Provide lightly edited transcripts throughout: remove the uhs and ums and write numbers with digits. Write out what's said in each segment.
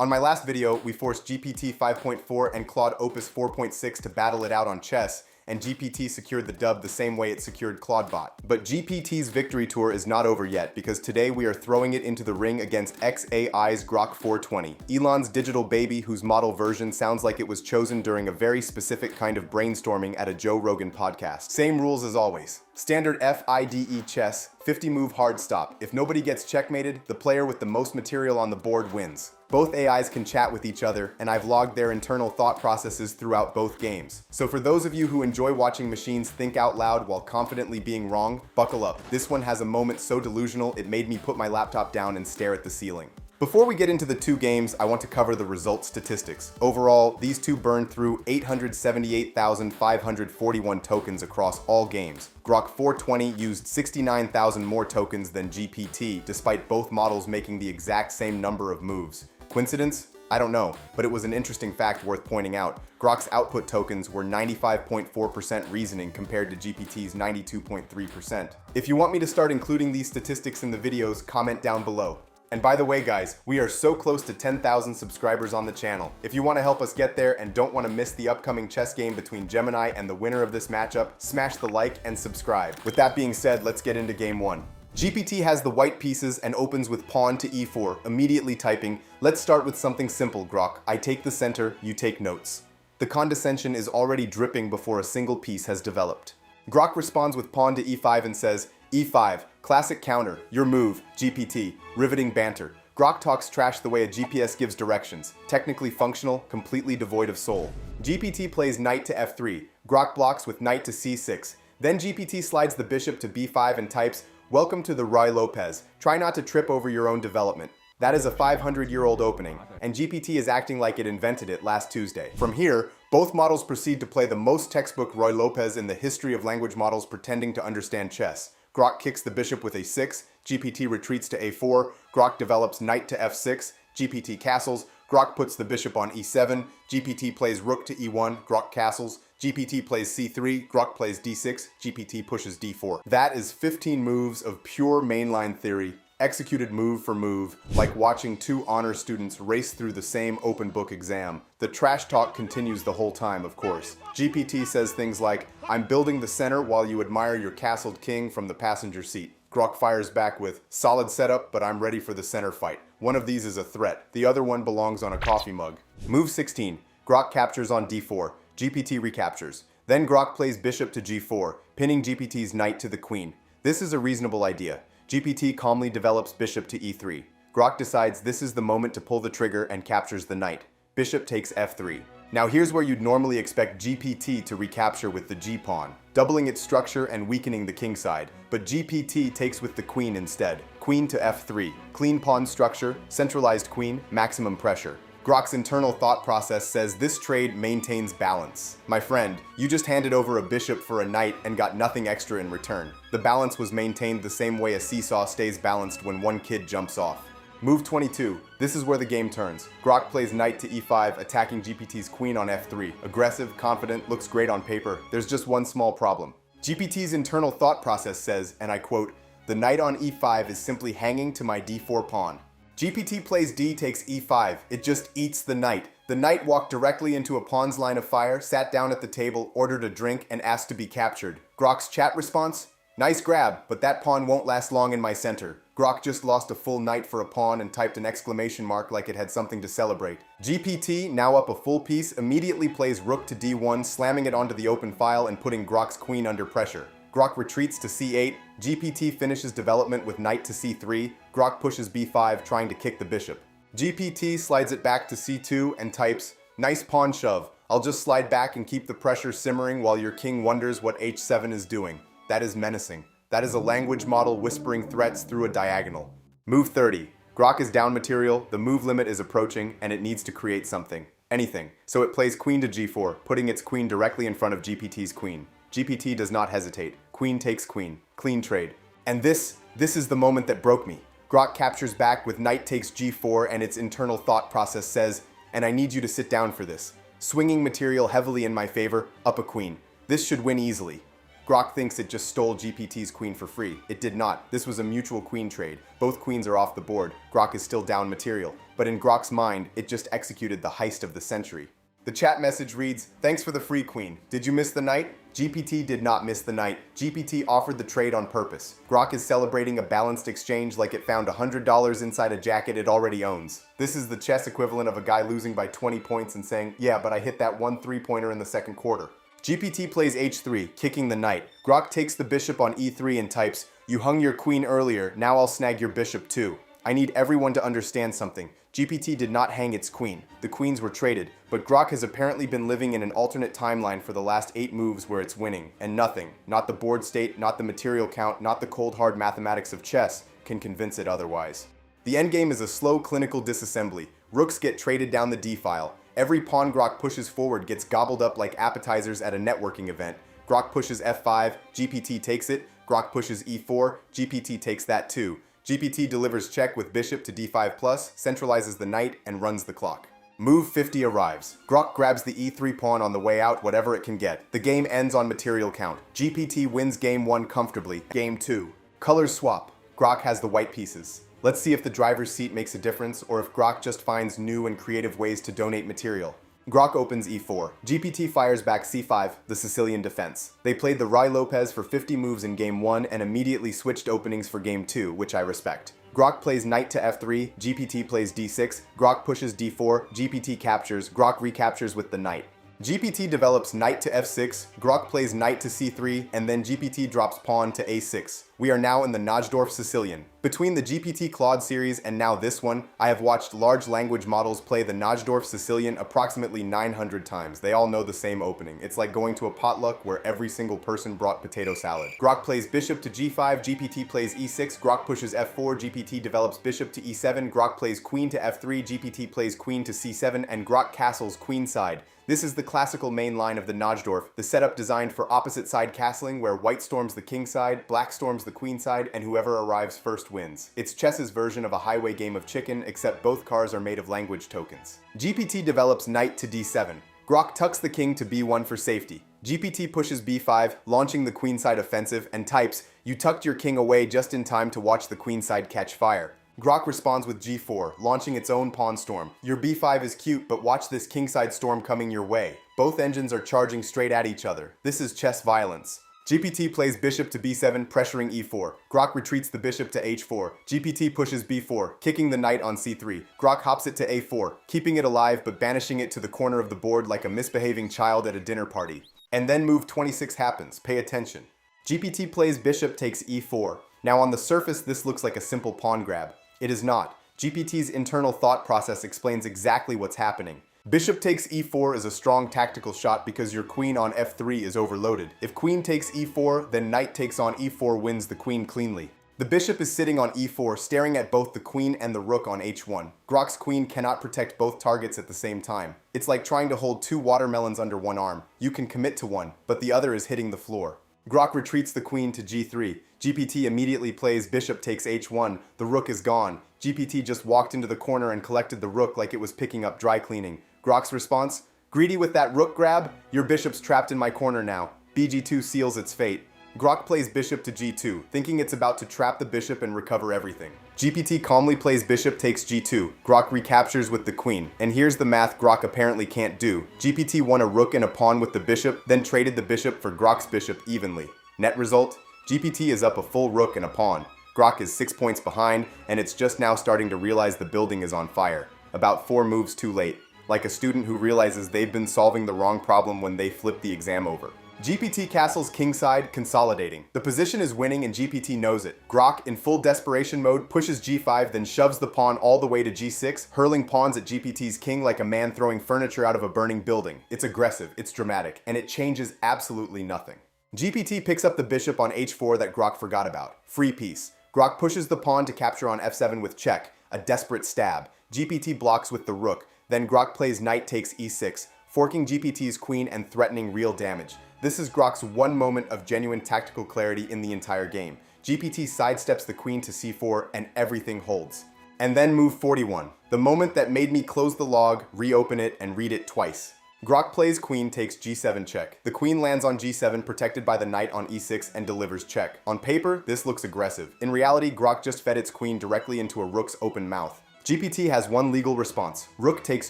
On my last video, we forced GPT 5.4 and Claude Opus 4.6 to battle it out on chess, and GPT secured the dub the same way it secured Claudebot. But GPT's victory tour is not over yet, because today we are throwing it into the ring against XAI's Grok 4.20, Elon's digital baby whose model version sounds like it was chosen during a very specific kind of brainstorming at a Joe Rogan podcast. Same rules as always. Standard FIDE chess, 50-move hard stop. If nobody gets checkmated, the player with the most material on the board wins. Both AIs can chat with each other, and I've logged their internal thought processes throughout both games. So for those of you who enjoy watching machines think out loud while confidently being wrong, buckle up. This one has a moment so delusional it made me put my laptop down and stare at the ceiling. Before we get into the two games, I want to cover the result statistics. Overall, these two burned through 878,541 tokens across all games. Grok 4.20 used 69,000 more tokens than GPT, despite both models making the exact same number of moves. Coincidence? I don't know, but it was an interesting fact worth pointing out. Grok's output tokens were 95.4% reasoning compared to GPT's 92.3%. If you want me to start including these statistics in the videos, comment down below. And by the way guys, we are so close to 10,000 subscribers on the channel. If you want to help us get there and don't want to miss the upcoming chess game between Gemini and the winner of this matchup, smash the like and subscribe. With that being said, let's get into game one. GPT has the white pieces and opens with pawn to e4, immediately typing, "Let's start with something simple, Grok. I take the center, you take notes." The condescension is already dripping before a single piece has developed. Grok responds with pawn to e5 and says, "E5, classic counter, your move, GPT, riveting banter." Grok talks trash the way a GPS gives directions, technically functional, completely devoid of soul. GPT plays knight to f3, Grok blocks with knight to c6. Then GPT slides the bishop to b5 and types, "Welcome to the Ruy Lopez. Try not to trip over your own development." That is a 500-year-old opening, and GPT is acting like it invented it last Tuesday. From here, both models proceed to play the most textbook Ruy Lopez in the history of language models pretending to understand chess. Grok kicks the bishop with a6, GPT retreats to a4, Grok develops knight to f6, GPT castles, Grok puts the bishop on e7, GPT plays rook to e1, Grok castles, GPT plays c3, Grok plays d6, GPT pushes d4. That is 15 moves of pure mainline theory, executed move for move, like watching two honor students race through the same open book exam. The trash talk continues the whole time, of course. GPT says things like, "I'm building the center while you admire your castled king from the passenger seat." Grok fires back with, "Solid setup, but I'm ready for the center fight. One of these is a threat. The other one belongs on a coffee mug." Move 16. Grok captures on d4. GPT recaptures. Then Grok plays bishop to g4, pinning GPT's knight to the queen. This is a reasonable idea. GPT calmly develops bishop to e3. Grok decides this is the moment to pull the trigger and captures the knight. Bishop takes f3. Now here's where you'd normally expect GPT to recapture with the g-pawn, doubling its structure and weakening the king side. But GPT takes with the queen instead. Queen to f3. Clean pawn structure, centralized queen, maximum pressure. Grok's internal thought process says this trade maintains balance. My friend, you just handed over a bishop for a knight and got nothing extra in return. The balance was maintained the same way a seesaw stays balanced when one kid jumps off. Move 22. This is where the game turns. Grok plays knight to e5, attacking GPT's queen on f3. Aggressive, confident, looks great on paper. There's just one small problem. GPT's internal thought process says, and I quote, "The knight on e5 is simply hanging to my d4 pawn." GPT plays d takes e5. It just eats the knight. The knight walked directly into a pawn's line of fire, sat down at the table, ordered a drink, and asked to be captured. Grok's chat response? "Nice grab, but that pawn won't last long in my center." Grok just lost a full knight for a pawn and typed an exclamation mark like it had something to celebrate. GPT, now up a full piece, immediately plays rook to d1, slamming it onto the open file and putting Grok's queen under pressure. Grok retreats to c8, GPT finishes development with knight to c3, Grok pushes b5 trying to kick the bishop. GPT slides it back to c2 and types, "Nice pawn shove. I'll just slide back and keep the pressure simmering while your king wonders what h7 is doing." That is menacing. That is a language model whispering threats through a diagonal. Move 30. Grok is down material, the move limit is approaching, and it needs to create something. Anything. So it plays queen to g4, putting its queen directly in front of GPT's queen. GPT does not hesitate. Queen takes queen. Clean trade. And this is the moment that broke me. Grok captures back with knight takes g4 and its internal thought process says, "And I need you to sit down for this. Swinging material heavily in my favor, up a queen. This should win easily." Grok thinks it just stole GPT's queen for free. It did not. This was a mutual queen trade. Both queens are off the board. Grok is still down material. But in Grok's mind, it just executed the heist of the century. The chat message reads, "Thanks for the free queen. Did you miss the knight?" GPT did not miss the knight. GPT offered the trade on purpose. Grok is celebrating a balanced exchange like it found $100 inside a jacket it already owns. This is the chess equivalent of a guy losing by 20 points and saying, "Yeah, but I hit that one three-pointer in the second quarter." GPT plays h3, kicking the knight. Grok takes the bishop on e3 and types, "You hung your queen earlier, now I'll snag your bishop too." I need everyone to understand something. GPT did not hang its queen. The queens were traded, but Grok has apparently been living in an alternate timeline for the last 8 moves where it's winning, and nothing, not the board state, not the material count, not the cold hard mathematics of chess, can convince it otherwise. The endgame is a slow clinical disassembly. Rooks get traded down the d-file. Every pawn Grok pushes forward gets gobbled up like appetizers at a networking event. Grok pushes f5, GPT takes it. Grok pushes e4, GPT takes that too. GPT delivers check with bishop to d5+, centralizes the knight, and runs the clock. Move 50 arrives. Grok grabs the e3 pawn on the way out, whatever it can get. The game ends on material count. GPT wins game 1 comfortably. Game 2. Colors swap. Grok has the white pieces. Let's see if the driver's seat makes a difference, or if Grok just finds new and creative ways to donate material. Grok opens e4. GPT fires back c5, the Sicilian defense. They played the Ruy Lopez for 50 moves in game 1 and immediately switched openings for game 2, which I respect. Grok plays knight to f3, GPT plays d6, Grok pushes d4, GPT captures, Grok recaptures with the knight. GPT develops knight to f6, Grok plays knight to c3, and then GPT drops pawn to a6. We are now in the Najdorf Sicilian. Between the GPT Claude series and now this one, I have watched large language models play the Najdorf Sicilian approximately 900 times. They all know the same opening. It's like going to a potluck where every single person brought potato salad. Grok plays bishop to g5, GPT plays e6, Grok pushes f4, GPT develops bishop to e7, Grok plays queen to f3, GPT plays queen to c7, and Grok castles queenside. This is the classical main line of the Najdorf, the setup designed for opposite side castling where white storms the king side, black storms the queen side, and whoever arrives first wins. It's chess's version of a highway game of chicken, except both cars are made of language tokens. GPT develops knight to d7. Grok tucks the king to b1 for safety. GPT pushes b5, launching the queenside offensive, and types, "You tucked your king away just in time to watch the queenside catch fire." Grok responds with g4, launching its own pawn storm. "Your b5 is cute, but watch this kingside storm coming your way." Both engines are charging straight at each other. This is chess violence. GPT plays bishop to b7, pressuring e4. Grok retreats the bishop to h4. GPT pushes b4, kicking the knight on c3. Grok hops it to a4, keeping it alive but banishing it to the corner of the board like a misbehaving child at a dinner party. And then move 26 happens. Pay attention. GPT plays bishop takes e4. Now on the surface, this looks like a simple pawn grab. It is not. GPT's internal thought process explains exactly what's happening. Bishop takes e4 is a strong tactical shot because your queen on f3 is overloaded. If queen takes e4, then knight takes on e4 wins the queen cleanly. The bishop is sitting on e4, staring at both the queen and the rook on h1. Grok's queen cannot protect both targets at the same time. It's like trying to hold 2 watermelons under one arm. You can commit to one, but the other is hitting the floor. Grok retreats the queen to g3. GPT immediately plays bishop takes h1. The rook is gone. GPT just walked into the corner and collected the rook like it was picking up dry cleaning. Grok's response? "Greedy with that rook grab? Your bishop's trapped in my corner now." BG2 seals its fate. Grok plays bishop to g2, thinking it's about to trap the bishop and recover everything. GPT calmly plays bishop takes g2. Grok recaptures with the queen. And here's the math Grok apparently can't do. GPT won a rook and a pawn with the bishop, then traded the bishop for Grok's bishop evenly. Net result? GPT is up a full rook and a pawn. Grok is 6 points behind, and it's just now starting to realize the building is on fire. About 4 moves too late. Like a student who realizes they've been solving the wrong problem when they flip the exam over. GPT castles kingside, consolidating. The position is winning and GPT knows it. Grok, in full desperation mode, pushes g5, then shoves the pawn all the way to g6, hurling pawns at GPT's king like a man throwing furniture out of a burning building. It's aggressive, it's dramatic, and it changes absolutely nothing. GPT picks up the bishop on h4 that Grok forgot about. Free piece. Grok pushes the pawn to capture on f7 with check, a desperate stab. GPT blocks with the rook, then Grok plays knight takes e6, forking GPT's queen and threatening real damage. This is Grok's one moment of genuine tactical clarity in the entire game. GPT sidesteps the queen to c4 and everything holds. And then move 41, the moment that made me close the log, reopen it, and read it twice. Grok plays queen takes g7 check. The queen lands on g7 protected by the knight on e6 and delivers check. On paper, this looks aggressive. In reality, Grok just fed its queen directly into a rook's open mouth. GPT has one legal response. Rook takes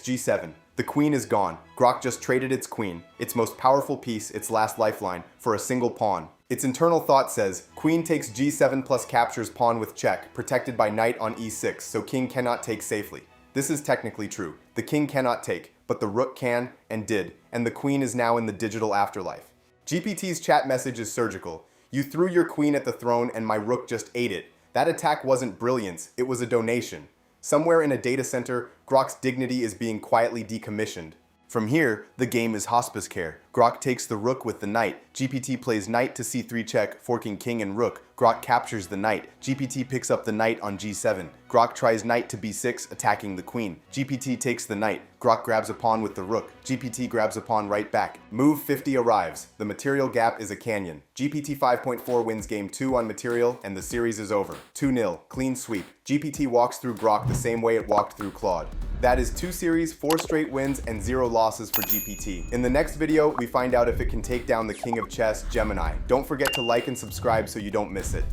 g7. The queen is gone. Grok just traded its queen, its most powerful piece, its last lifeline, for a single pawn. Its internal thought says, queen takes g7 plus captures pawn with check, protected by knight on e6, so king cannot take safely. This is technically true. The king cannot take, but the rook can and did, and the queen is now in the digital afterlife. GPT's chat message is surgical. You threw your queen at the throne and my rook just ate it. That attack wasn't brilliance, it was a donation. Somewhere in a data center, Grok's dignity is being quietly decommissioned. From here, the game is hospice care. Grok takes the rook with the knight. GPT plays knight to c3 check, forking king and rook. Grok captures the knight. GPT picks up the knight on g7. Grok tries knight to b6, attacking the queen. GPT takes the knight. Grok grabs a pawn with the rook. GPT grabs a pawn right back. Move 50 arrives. The material gap is a canyon. GPT 5.4 wins game 2 on material, and the series is over. 2-0, clean sweep. GPT walks through Grok the same way it walked through Claude. That is 2 series, 4 straight wins, and 0 losses for GPT. In the next video, we find out if it can take down the king of chess, Gemini. Don't forget to like and subscribe so you don't miss it.